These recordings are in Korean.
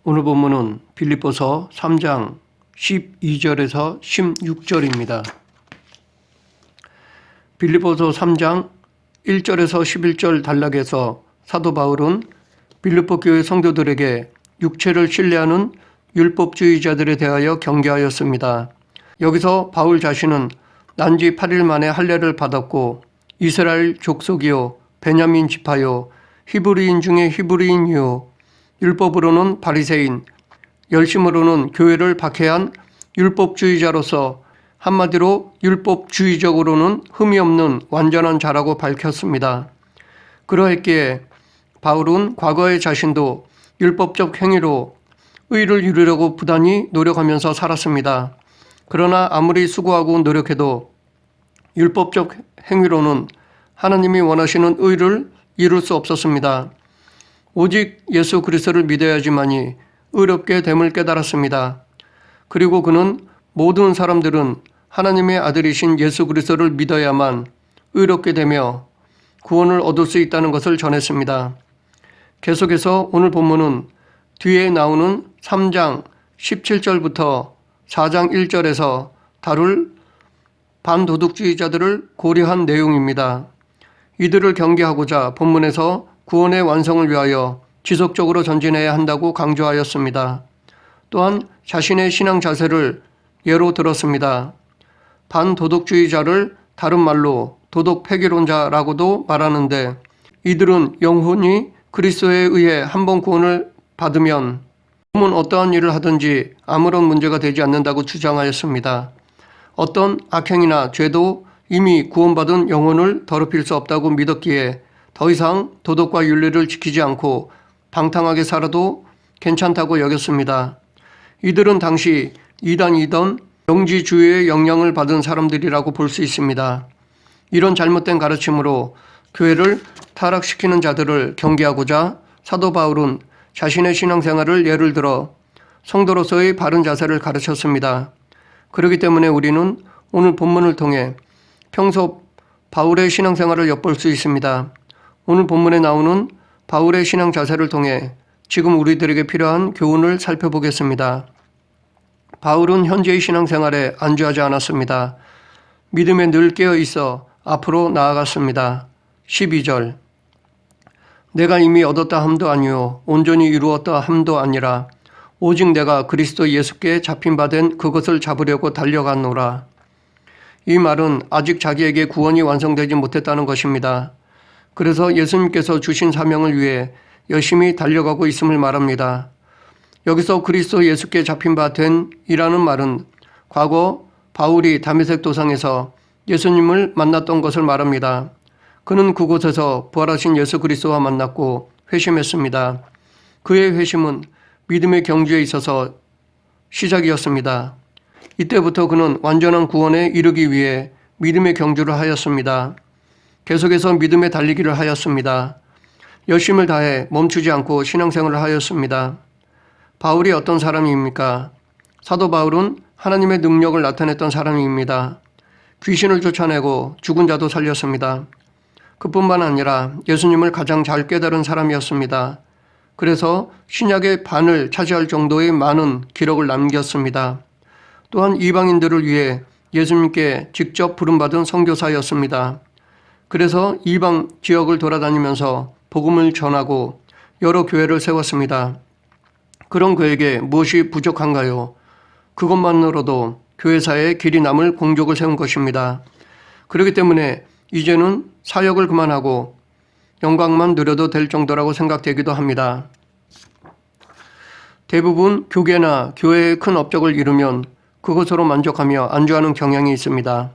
오늘 본문은 빌립보서 3장 12절에서 16절입니다. 빌립보서 3장 1절에서 11절 단락에서 사도 바울은 빌립보 교회 성도들에게 육체를 신뢰하는 율법주의자들에 대하여 경계하였습니다. 여기서 바울 자신은 난지 8일 만에 할례를 받았고 이스라엘 족속이요 베냐민 지파요 히브리인 중에 히브리인이요 율법으로는 바리새인, 열심으로는 교회를 박해한 율법주의자로서 한마디로 율법주의적으로는 흠이 없는 완전한 자라고 밝혔습니다. 그러했기에 바울은 과거의 자신도 율법적 행위로 의를 이루려고 부단히 노력하면서 살았습니다. 그러나 아무리 수고하고 노력해도 율법적 행위로는 하나님이 원하시는 의를 이룰 수 없었습니다. 오직 예수 그리스도를 믿어야지만이 의롭게 됨을 깨달았습니다. 그리고 그는 모든 사람들은 하나님의 아들이신 예수 그리스도를 믿어야만 의롭게 되며 구원을 얻을 수 있다는 것을 전했습니다. 계속해서 오늘 본문은 뒤에 나오는 3장 17절부터 4장 1절에서 다룰 반도덕주의자들을 고려한 내용입니다. 이들을 경계하고자 본문에서 구원의 완성을 위하여 지속적으로 전진해야 한다고 강조하였습니다. 또한 자신의 신앙 자세를 예로 들었습니다. 반도덕주의자를 다른 말로 도덕 폐기론자라고도 말하는데 이들은 영혼이 그리스도에 의해 한번 구원을 받으면 몸은 어떠한 일을 하든지 아무런 문제가 되지 않는다고 주장하였습니다. 어떤 악행이나 죄도 이미 구원받은 영혼을 더럽힐 수 없다고 믿었기에 더 이상 도덕과 윤리를 지키지 않고 방탕하게 살아도 괜찮다고 여겼습니다. 이들은 당시 이단이던 영지주의의 영향을 받은 사람들이라고 볼 수 있습니다. 이런 잘못된 가르침으로 교회를 타락시키는 자들을 경계하고자 사도 바울은 자신의 신앙생활을 예를 들어 성도로서의 바른 자세를 가르쳤습니다. 그렇기 때문에 우리는 오늘 본문을 통해 평소 바울의 신앙생활을 엿볼 수 있습니다. 오늘 본문에 나오는 바울의 신앙 자세를 통해 지금 우리들에게 필요한 교훈을 살펴보겠습니다. 바울은 현재의 신앙생활에 안주하지 않았습니다. 믿음에 늘 깨어 있어 앞으로 나아갔습니다. 12절 내가 이미 얻었다 함도 아니요 온전히 이루었다 함도 아니라 오직 내가 그리스도 예수께 잡힌 바 된 그것을 잡으려고 달려가노라. 이 말은 아직 자기에게 구원이 완성되지 못했다는 것입니다. 그래서 예수님께서 주신 사명을 위해 열심히 달려가고 있음을 말합니다. 여기서 그리스도 예수께 잡힌 바 된 이라는 말은 과거 바울이 다메섹 도상에서 예수님을 만났던 것을 말합니다. 그는 그곳에서 부활하신 예수 그리스도와 만났고 회심했습니다. 그의 회심은 믿음의 경주에 있어서 시작이었습니다. 이때부터 그는 완전한 구원에 이르기 위해 믿음의 경주를 하였습니다. 계속해서 믿음의 달리기를 하였습니다. 열심을 다해 멈추지 않고 신앙생활을 하였습니다. 바울이 어떤 사람입니까? 사도 바울은 하나님의 능력을 나타냈던 사람입니다. 귀신을 쫓아내고 죽은 자도 살렸습니다. 그뿐만 아니라 예수님을 가장 잘 깨달은 사람이었습니다. 그래서 신약의 반을 차지할 정도의 많은 기록을 남겼습니다. 또한 이방인들을 위해 예수님께 직접 부름받은 선교사였습니다. 그래서 이방 지역을 돌아다니면서 복음을 전하고 여러 교회를 세웠습니다. 그런 그에게 무엇이 부족한가요? 그것만으로도 교회사에 길이 남을 공적을 세운 것입니다. 그렇기 때문에 이제는 사역을 그만하고 영광만 누려도 될 정도라고 생각되기도 합니다. 대부분 교계나 교회의 큰 업적을 이루면 그것으로 만족하며 안주하는 경향이 있습니다.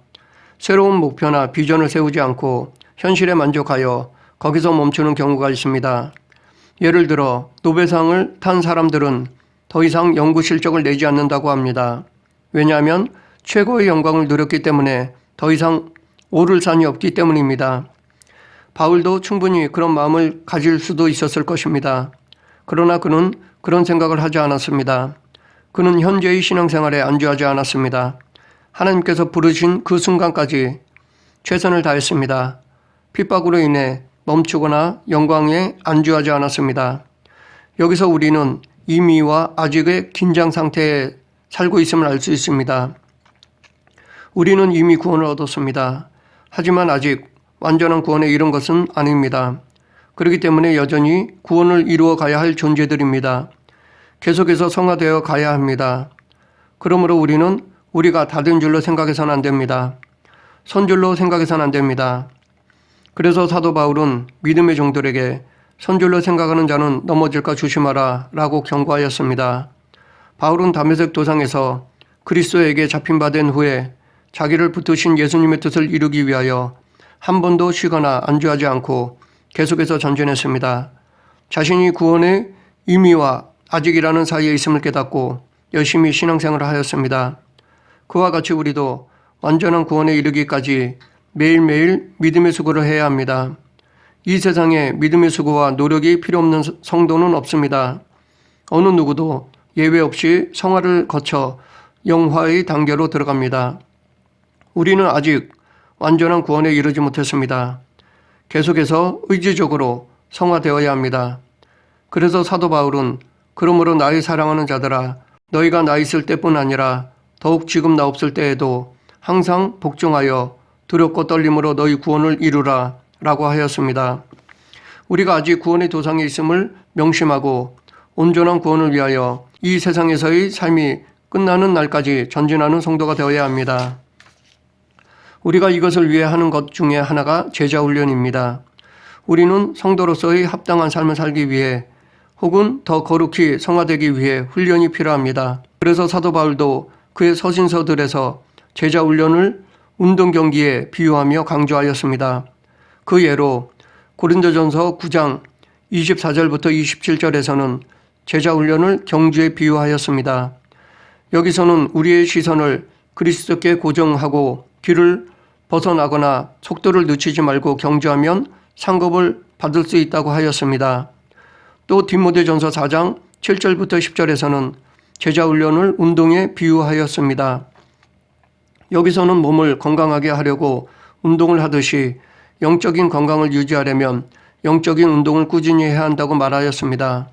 새로운 목표나 비전을 세우지 않고 현실에 만족하여 거기서 멈추는 경우가 있습니다. 예를 들어 노벨상을 탄 사람들은 더 이상 연구 실적을 내지 않는다고 합니다. 왜냐하면 최고의 영광을 누렸기 때문에 더 이상 오를 산이 없기 때문입니다. 바울도 충분히 그런 마음을 가질 수도 있었을 것입니다. 그러나 그는 그런 생각을 하지 않았습니다. 그는 현재의 신앙생활에 안주하지 않았습니다. 하나님께서 부르신 그 순간까지 최선을 다했습니다. 핍박으로 인해 멈추거나 영광에 안주하지 않았습니다. 여기서 우리는 이미와 아직의 긴장 상태에 살고 있음을 알 수 있습니다. 우리는 이미 구원을 얻었습니다. 하지만 아직 완전한 구원에 이른 것은 아닙니다. 그렇기 때문에 여전히 구원을 이루어 가야 할 존재들입니다. 계속해서 성화되어 가야 합니다. 그러므로 우리는 우리가 다 된 줄로 생각해서는 안 됩니다. 선줄로 생각해서는 안 됩니다. 그래서 사도 바울은 믿음의 종들에게 선줄로 생각하는 자는 넘어질까 조심하라 라고 경고하였습니다. 바울은 다메섹 도상에서 그리스도에게 잡힌 바 된 후에 자기를 붙드신 예수님의 뜻을 이루기 위하여 한 번도 쉬거나 안주하지 않고 계속해서 전진했습니다. 자신이 구원의 의미와 아직이라는 사이에 있음을 깨닫고 열심히 신앙생활을 하였습니다. 그와 같이 우리도 완전한 구원에 이르기까지 매일매일 믿음의 수고를 해야 합니다. 이 세상에 믿음의 수고와 노력이 필요 없는 성도는 없습니다. 어느 누구도 예외 없이 성화를 거쳐 영화의 단계로 들어갑니다. 우리는 아직 완전한 구원에 이르지 못했습니다. 계속해서 의지적으로 성화되어야 합니다. 그래서 사도 바울은 그러므로 나의 사랑하는 자들아 너희가 나 있을 때뿐 아니라 더욱 지금 나 없을 때에도 항상 복종하여 두렵고 떨림으로 너희 구원을 이루라 라고 하였습니다. 우리가 아직 구원의 도상에 있음을 명심하고 온전한 구원을 위하여 이 세상에서의 삶이 끝나는 날까지 전진하는 성도가 되어야 합니다. 우리가 이것을 위해 하는 것 중에 하나가 제자훈련입니다. 우리는 성도로서의 합당한 삶을 살기 위해 혹은 더 거룩히 성화되기 위해 훈련이 필요합니다. 그래서 사도 바울도 그의 서신서들에서 제자훈련을 운동 경기에 비유하며 강조하였습니다. 그 예로 고린도전서 9장 24절부터 27절에서는 제자훈련을 경주에 비유하였습니다. 여기서는 우리의 시선을 그리스도께 고정하고 길을 벗어나거나 속도를 늦추지 말고 경주하면 상급을 받을 수 있다고 하였습니다. 또 디모데전서 4장 7절부터 10절에서는 제자훈련을 운동에 비유하였습니다. 여기서는 몸을 건강하게 하려고 운동을 하듯이 영적인 건강을 유지하려면 영적인 운동을 꾸준히 해야 한다고 말하였습니다.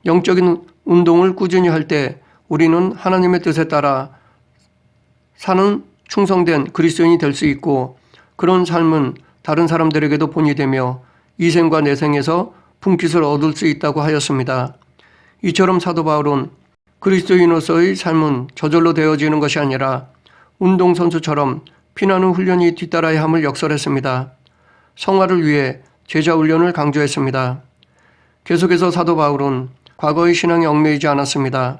영적인 운동을 꾸준히 할 때 우리는 하나님의 뜻에 따라 사는 충성된 그리스도인이 될 수 있고 그런 삶은 다른 사람들에게도 본이 되며 이생과 내생에서 분깃을 얻을 수 있다고 하였습니다. 이처럼 사도 바울은 그리스도인으로서의 삶은 저절로 되어지는 것이 아니라 운동선수처럼 피나는 훈련이 뒤따라야 함을 역설했습니다. 성화를 위해 제자훈련을 강조했습니다. 계속해서 사도 바울은 과거의 신앙에 얽매이지 않았습니다.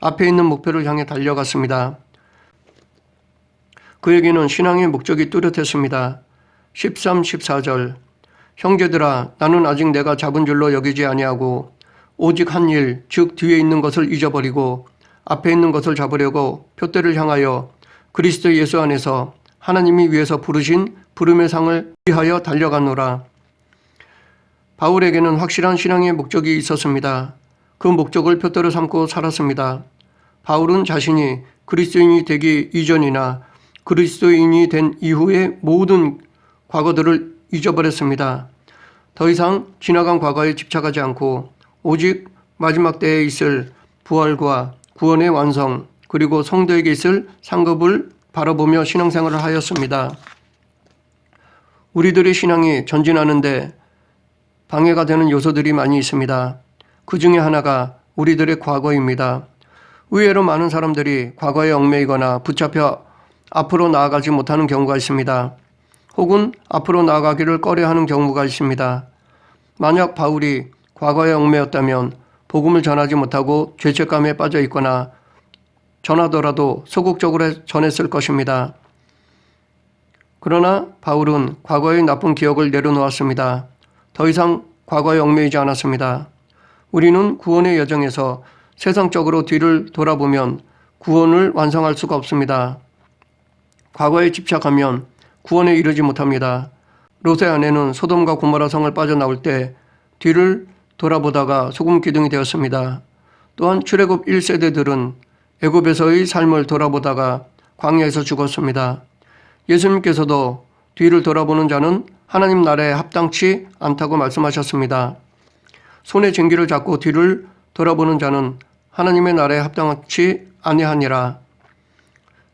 앞에 있는 목표를 향해 달려갔습니다. 그에게는 신앙의 목적이 뚜렷했습니다. 13, 14절 형제들아 나는 아직 내가 잡은 줄로 여기지 아니하고 오직 한 일 즉 뒤에 있는 것을 잊어버리고 앞에 있는 것을 잡으려고 표대를 향하여 그리스도 예수 안에서 하나님이 위에서 부르신 부름의 상을 위하여 달려가노라. 바울에게는 확실한 신앙의 목적이 있었습니다. 그 목적을 표대로 삼고 살았습니다. 바울은 자신이 그리스도인이 되기 이전이나 그리스도인이 된 이후의 모든 과거들을 잊어버렸습니다. 더 이상 지나간 과거에 집착하지 않고 오직 마지막 때에 있을 부활과 구원의 완성 그리고 성도에게 있을 상급을 바라보며 신앙생활을 하였습니다. 우리들의 신앙이 전진하는데 방해가 되는 요소들이 많이 있습니다. 그 중에 하나가 우리들의 과거입니다. 의외로 많은 사람들이 과거에 얽매이거나 붙잡혀 앞으로 나아가지 못하는 경우가 있습니다. 혹은 앞으로 나아가기를 꺼려하는 경우가 있습니다. 만약 바울이 과거에 얽매였다면 복음을 전하지 못하고 죄책감에 빠져 있거나 전하더라도 소극적으로 전했을 것입니다. 그러나 바울은 과거의 나쁜 기억을 내려놓았습니다. 더 이상 과거에 얽매이지 않았습니다. 우리는 구원의 여정에서 세상적으로 뒤를 돌아보면 구원을 완성할 수가 없습니다. 과거에 집착하면 구원에 이르지 못합니다. 롯의 아내는 소돔과 고모라 성을 빠져나올 때 뒤를 돌아보다가 소금 기둥이 되었습니다. 또한 출애굽 1세대들은 애굽에서의 삶을 돌아보다가 광야에서 죽었습니다. 예수님께서도 뒤를 돌아보는 자는 하나님 나라에 합당치 않다고 말씀하셨습니다. 손에 쟁기를 잡고 뒤를 돌아보는 자는 하나님의 나라에 합당치 아니하니라.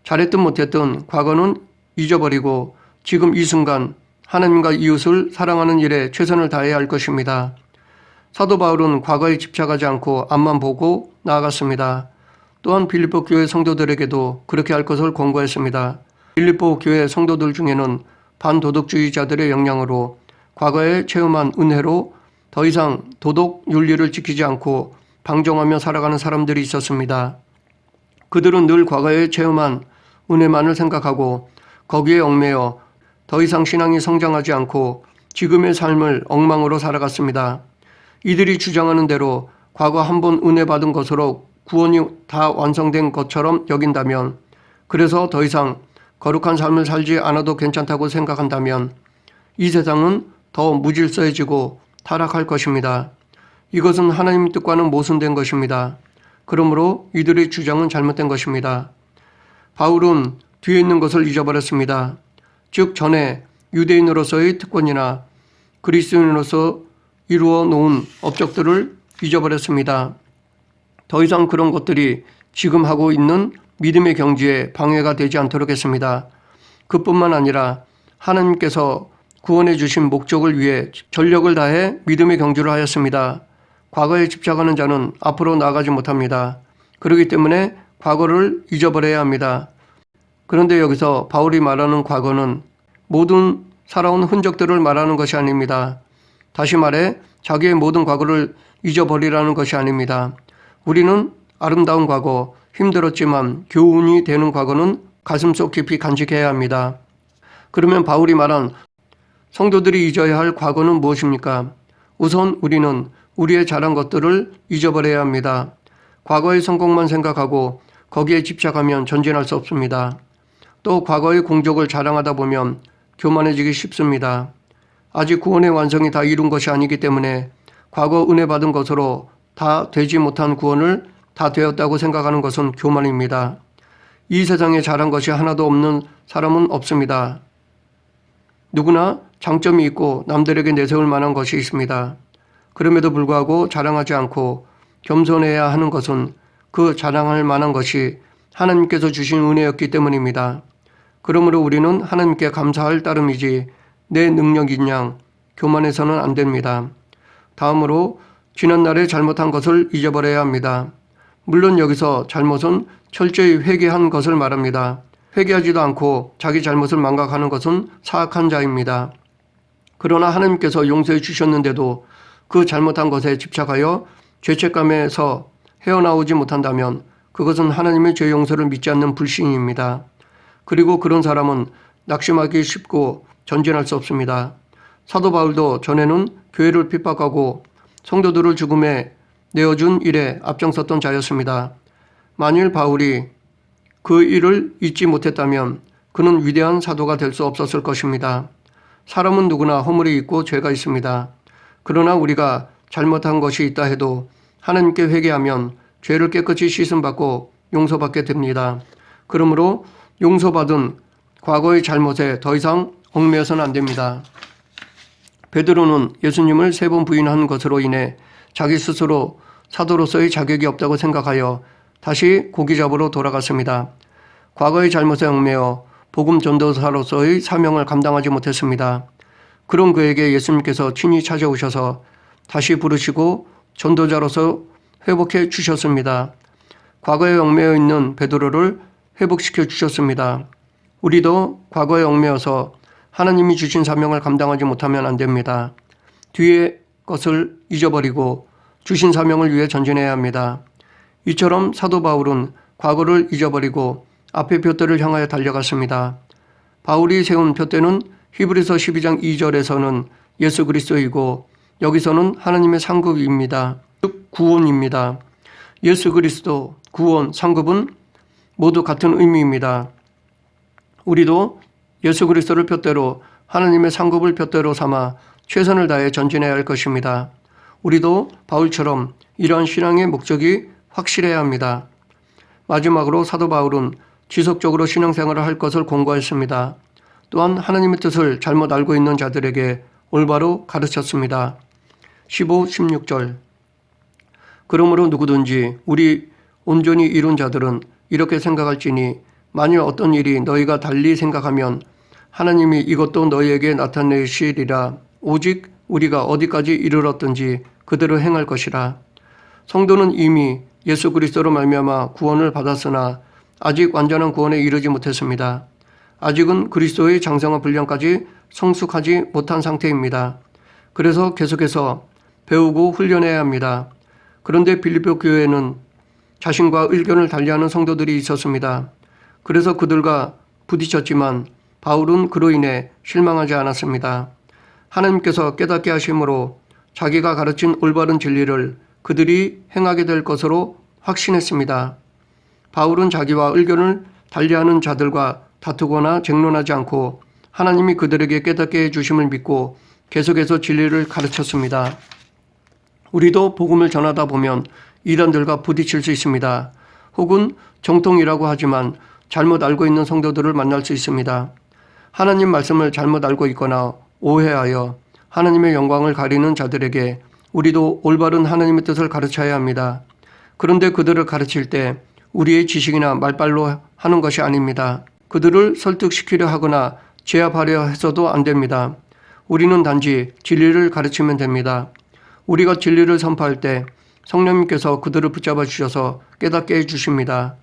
잘했든 못했든 과거는 잊어버리고 지금 이 순간 하나님과 이웃을 사랑하는 일에 최선을 다해야 할 것입니다. 사도 바울은 과거에 집착하지 않고 앞만 보고 나아갔습니다. 또한 빌립보 교회 성도들에게도 그렇게 할 것을 권고했습니다. 빌립보 교회 성도들 중에는 반도덕주의자들의 영향으로 과거에 체험한 은혜로 더 이상 도덕 윤리를 지키지 않고 방종하며 살아가는 사람들이 있었습니다. 그들은 늘 과거에 체험한 은혜만을 생각하고 거기에 얽매여 더 이상 신앙이 성장하지 않고 지금의 삶을 엉망으로 살아갔습니다. 이들이 주장하는 대로 과거 한 번 은혜 받은 것으로 구원이 다 완성된 것처럼 여긴다면, 그래서 더 이상 거룩한 삶을 살지 않아도 괜찮다고 생각한다면 이 세상은 더 무질서해지고 타락할 것입니다. 이것은 하나님 뜻과는 모순된 것입니다. 그러므로 이들의 주장은 잘못된 것입니다. 바울은 뒤에 있는 것을 잊어버렸습니다. 즉 전에 유대인으로서의 특권이나 그리스도인으로서 이루어 놓은 업적들을 잊어버렸습니다. 더 이상 그런 것들이 지금 하고 있는 믿음의 경지에 방해가 되지 않도록 했습니다. 그뿐만 아니라 하나님께서 구원해 주신 목적을 위해 전력을 다해 믿음의 경주를 하였습니다. 과거에 집착하는 자는 앞으로 나아가지 못합니다. 그렇기 때문에 과거를 잊어버려야 합니다. 그런데 여기서 바울이 말하는 과거는 모든 살아온 흔적들을 말하는 것이 아닙니다. 다시 말해 자기의 모든 과거를 잊어버리라는 것이 아닙니다. 우리는 아름다운 과거, 힘들었지만 교훈이 되는 과거는 가슴속 깊이 간직해야 합니다. 그러면 바울이 말한 성도들이 잊어야 할 과거는 무엇입니까? 우선 우리는 우리의 잘한 것들을 잊어버려야 합니다. 과거의 성공만 생각하고 거기에 집착하면 전진할 수 없습니다. 또 과거의 공적을 자랑하다 보면 교만해지기 쉽습니다. 아직 구원의 완성이 다 이룬 것이 아니기 때문에 과거 은혜 받은 것으로 다 되지 못한 구원을 다 되었다고 생각하는 것은 교만입니다. 이 세상에 잘한 것이 하나도 없는 사람은 없습니다. 누구나 장점이 있고 남들에게 내세울 만한 것이 있습니다. 그럼에도 불구하고 자랑하지 않고 겸손해야 하는 것은 그 자랑할 만한 것이 하나님께서 주신 은혜였기 때문입니다. 그러므로 우리는 하나님께 감사할 따름이지 내 능력인 양 교만해서는 안 됩니다. 다음으로 지난날에 잘못한 것을 잊어버려야 합니다. 물론 여기서 잘못은 철저히 회개한 것을 말합니다. 회개하지도 않고 자기 잘못을 망각하는 것은 사악한 자입니다. 그러나 하나님께서 용서해 주셨는데도 그 잘못한 것에 집착하여 죄책감에서 헤어나오지 못한다면 그것은 하나님의 죄 용서를 믿지 않는 불신입니다. 그리고 그런 사람은 낙심하기 쉽고 전진할 수 없습니다. 사도 바울도 전에는 교회를 핍박하고 성도들을 죽음에 내어준 일에 앞장섰던 자였습니다. 만일 바울이 그 일을 잊지 못했다면 그는 위대한 사도가 될 수 없었을 것입니다. 사람은 누구나 허물이 있고 죄가 있습니다. 그러나 우리가 잘못한 것이 있다 해도 하나님께 회개하면 죄를 깨끗이 씻음받고 용서받게 됩니다. 그러므로 용서받은 과거의 잘못에 더 이상 얽매여서는 안 됩니다. 베드로는 예수님을 3번 부인한 것으로 인해 자기 스스로 사도로서의 자격이 없다고 생각하여 다시 고기 잡으러 돌아갔습니다. 과거의 잘못에 얽매여 복음 전도사로서의 사명을 감당하지 못했습니다. 그런 그에게 예수님께서 친히 찾아오셔서 다시 부르시고 전도자로서 회복해 주셨습니다. 과거에 얽매여 있는 베드로를 회복시켜 주셨습니다. 우리도 과거에 얽매여서 하나님이 주신 사명을 감당하지 못하면 안 됩니다. 뒤의 것을 잊어버리고 주신 사명을 위해 전진해야 합니다. 이처럼 사도 바울은 과거를 잊어버리고 앞의 둯대를 향하여 달려갔습니다. 바울이 세운 둯대는 히브리서 12장 2절에서는 예수 그리스도이고 여기서는 하나님의 상급입니다. 즉 구원입니다. 예수 그리스도, 구원, 상급은 모두 같은 의미입니다. 우리도 예수 그리스도를 둯대로 하나님의 상급을 둯대로 삼아 최선을 다해 전진해야 할 것입니다. 우리도 바울처럼 이러한 신앙의 목적이 확실해야 합니다. 마지막으로 사도 바울은 지속적으로 신앙생활을 할 것을 권고했습니다. 또한 하나님의 뜻을 잘못 알고 있는 자들에게 올바로 가르쳤습니다. 15, 16절 그러므로 누구든지 우리 온전히 이룬 자들은 이렇게 생각할지니 만일 어떤 일이 너희가 달리 생각하면 하나님이 이것도 너희에게 나타내시리라. 오직 우리가 어디까지 이르렀든지 그대로 행할 것이라. 성도는 이미 예수 그리스도로 말미암아 구원을 받았으나 아직 완전한 구원에 이르지 못했습니다. 아직은 그리스도의 장성한 분량까지 성숙하지 못한 상태입니다. 그래서 계속해서 배우고 훈련해야 합니다. 그런데 빌립보 교회에는 자신과 의견을 달리하는 성도들이 있었습니다. 그래서 그들과 부딪혔지만 바울은 그로 인해 실망하지 않았습니다. 하나님께서 깨닫게 하심으로 자기가 가르친 올바른 진리를 그들이 행하게 될 것으로 확신했습니다. 바울은 자기와 의견을 달리하는 자들과 다투거나 쟁론하지 않고 하나님이 그들에게 깨닫게 해주심을 믿고 계속해서 진리를 가르쳤습니다. 우리도 복음을 전하다 보면 이단들과 부딪힐 수 있습니다. 혹은 정통이라고 하지만 잘못 알고 있는 성도들을 만날 수 있습니다. 하나님 말씀을 잘못 알고 있거나 오해하여 하나님의 영광을 가리는 자들에게 우리도 올바른 하나님의 뜻을 가르쳐야 합니다. 그런데 그들을 가르칠 때 우리의 지식이나 말빨로 하는 것이 아닙니다. 그들을 설득시키려 하거나 제압하려 해서도 안 됩니다. 우리는 단지 진리를 가르치면 됩니다. 우리가 진리를 선포할 때 성령님께서 그들을 붙잡아 주셔서 깨닫게 해주십니다.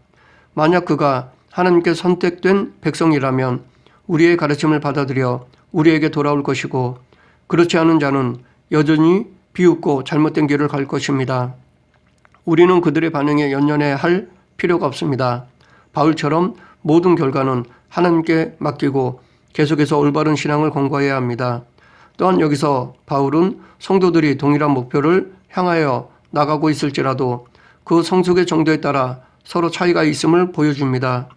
만약 그가 하나님께 선택된 백성이라면 우리의 가르침을 받아들여 우리에게 돌아올 것이고 그렇지 않은 자는 여전히 비웃고 잘못된 길을 갈 것입니다. 우리는 그들의 반응에 연연해 할 필요가 없습니다. 바울처럼 모든 결과는 하나님께 맡기고 계속해서 올바른 신앙을 공부해야 합니다. 또한 여기서 바울은 성도들이 동일한 목표를 향하여 나가고 있을지라도 그 성숙의 정도에 따라 서로 차이가 있음을 보여줍니다.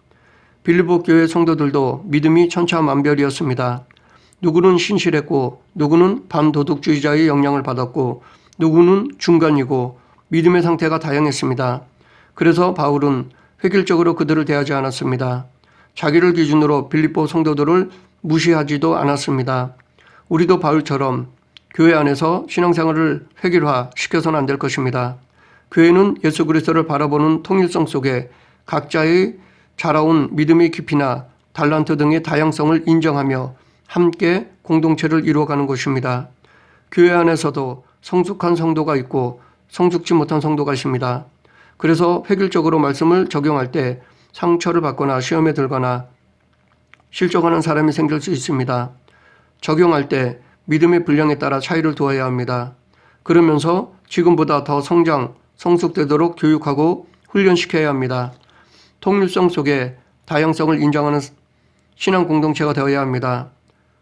빌립보 교회 성도들도 믿음이 천차만별이었습니다. 누구는 신실했고 누구는 반도덕주의자의 영향을 받았고 누구는 중간이고 믿음의 상태가 다양했습니다. 그래서 바울은 획일적으로 그들을 대하지 않았습니다. 자기를 기준으로 빌립보 성도들을 무시하지도 않았습니다. 우리도 바울처럼 교회 안에서 신앙생활을 획일화시켜서는 안 될 것입니다. 교회는 예수 그리스도를 바라보는 통일성 속에 각자의 자라온 믿음의 깊이나 달란트 등의 다양성을 인정하며 함께 공동체를 이루어가는 것입니다. 교회 안에서도 성숙한 성도가 있고 성숙지 못한 성도가 있습니다. 그래서 획일적으로 말씀을 적용할 때 상처를 받거나 시험에 들거나 실족하는 사람이 생길 수 있습니다. 적용할 때 믿음의 분량에 따라 차이를 두어야 합니다. 그러면서 지금보다 더 성장, 성숙되도록 교육하고 훈련시켜야 합니다. 통일성 속에 다양성을 인정하는 신앙 공동체가 되어야 합니다.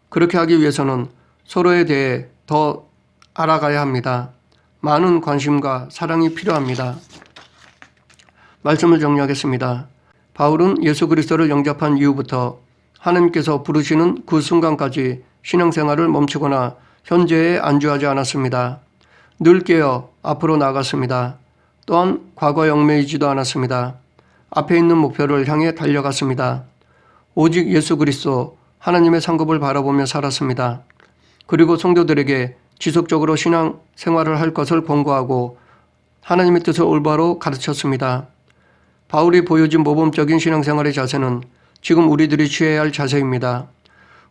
그렇게 하기 위해서는 서로에 대해 더 알아가야 합니다. 많은 관심과 사랑이 필요합니다. 말씀을 정리하겠습니다. 바울은 예수 그리스도를 영접한 이후부터 하나님께서 부르시는 그 순간까지 신앙생활을 멈추거나 현재에 안주하지 않았습니다. 늘 깨어 앞으로 나아갔습니다. 또한 과거에 얽매이지도 않았습니다. 앞에 있는 목표를 향해 달려갔습니다. 오직 예수 그리스도 하나님의 상급을 바라보며 살았습니다. 그리고 성도들에게 지속적으로 신앙생활을 할 것을 권고하고 하나님의 뜻을 올바로 가르쳤습니다. 바울이 보여준 모범적인 신앙생활의 자세는 지금 우리들이 취해야 할 자세입니다.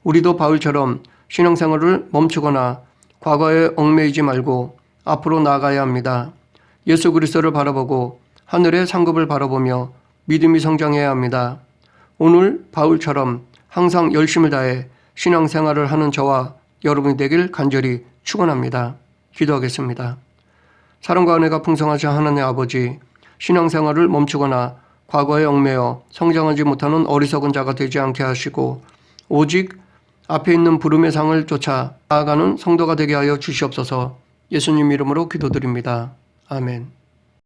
우리도 바울처럼 신앙생활을 멈추거나 과거에 얽매이지 말고 앞으로 나아가야 합니다. 예수 그리스도를 바라보고 하늘의 상급을 바라보며 믿음이 성장해야 합니다. 오늘 바울처럼 항상 열심을 다해 신앙생활을 하는 저와 여러분이 되길 간절히 축원합니다. 기도하겠습니다. 사랑과 은혜가 풍성하신 하나님 아버지, 신앙생활을 멈추거나 과거에 얽매여 성장하지 못하는 어리석은 자가 되지 않게 하시고 오직 앞에 있는 부름의 상을 쫓아 나아가는 성도가 되게 하여 주시옵소서. 예수님 이름으로 기도드립니다. 아멘.